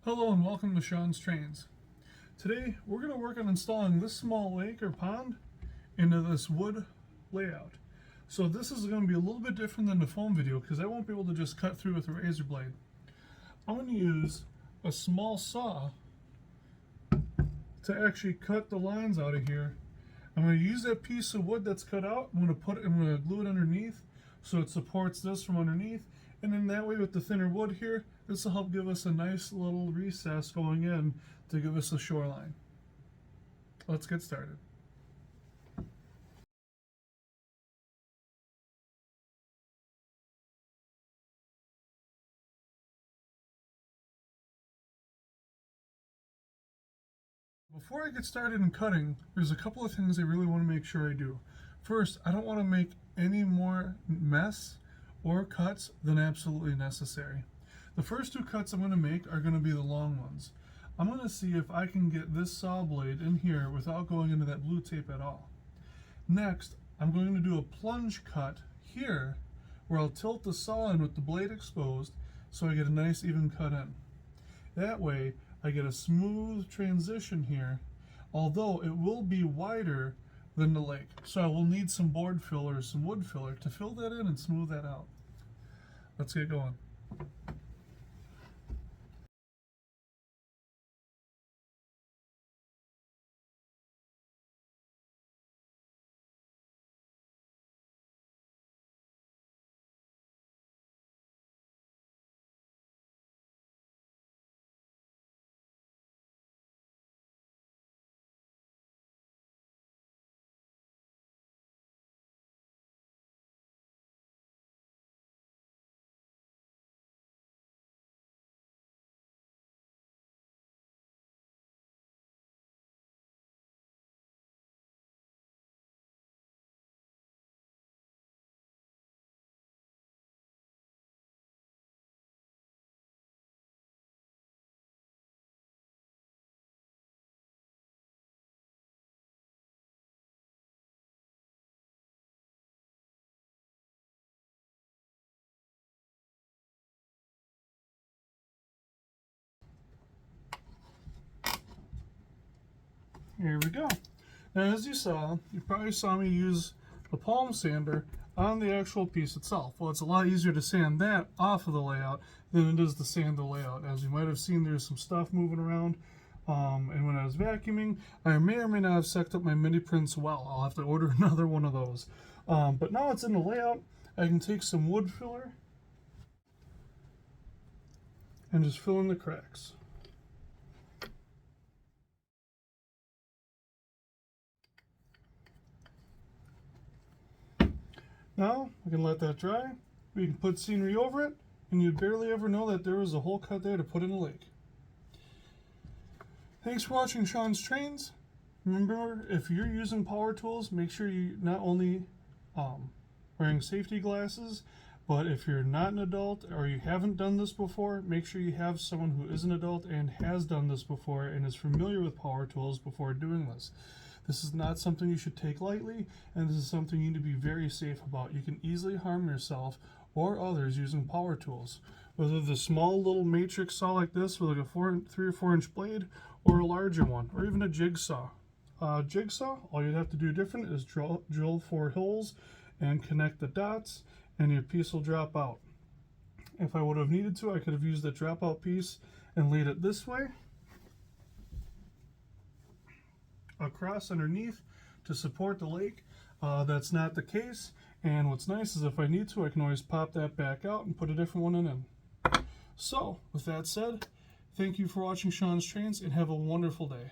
Hello and welcome to Sean's Trains. Today we're going to work on installing this small lake or pond into this wood layout. So this is going to be a little bit different than the foam video because I won't be able to just cut through with a razor blade. I'm going to use a small saw to actually cut the lines out of here. I'm going to use that piece of wood that's cut out. I'm going to glue it underneath so it supports this from underneath. And then that way with the thinner wood here, this will help give us a nice little recess going in to give us a shoreline. Let's get started. Before I get started in cutting, there's a couple of things I really want to make sure I do. First, I don't want to make any more mess or cuts than absolutely necessary. The first two cuts I'm going to make are going to be the long ones. I'm going to see if I can get this saw blade in here without going into that blue tape at all. Next, I'm going to do a plunge cut here where I'll tilt the saw in with the blade exposed so I get a nice even cut in. That way I get a smooth transition here, although it will be wider than the lake. So I will need some board filler or some wood filler to fill that in and smooth that out. Let's get going. Here we go. Now as you probably saw me use a palm sander on the actual piece itself. Well, it's a lot easier to sand that off of the layout than it is to sand the layout. As you might have seen, there's some stuff moving around. And when I was vacuuming, I may or may not have sucked up my mini prints well. I'll have to order another one of those. But now it's in the layout, I can take some wood filler and just fill in the cracks. Now, I can let that dry. We can put scenery over it, and you'd barely ever know that there was a hole cut there to put in a lake. Thanks for watching Sean's Trains. Remember, if you're using power tools, make sure you not only wearing safety glasses, but if you're not an adult or you haven't done this before, make sure you have someone who is an adult and has done this before and is familiar with power tools before doing this. This is not something you should take lightly, and this is something you need to be very safe about. You can easily harm yourself or others using power tools, whether the small little matrix saw like this with like a 3 or 4 inch blade, or a larger one, or even a jigsaw. Jigsaw, all you'd have to do different is drill 4 holes and connect the dots, and your piece will drop out. If I would have needed to, I could have used the dropout piece and laid it this way across underneath to support the lake. That's not the case, and what's nice is if I need to, I can always pop that back out and put a different one in. So with that said, thank you for watching Sean's Trains and have a wonderful day.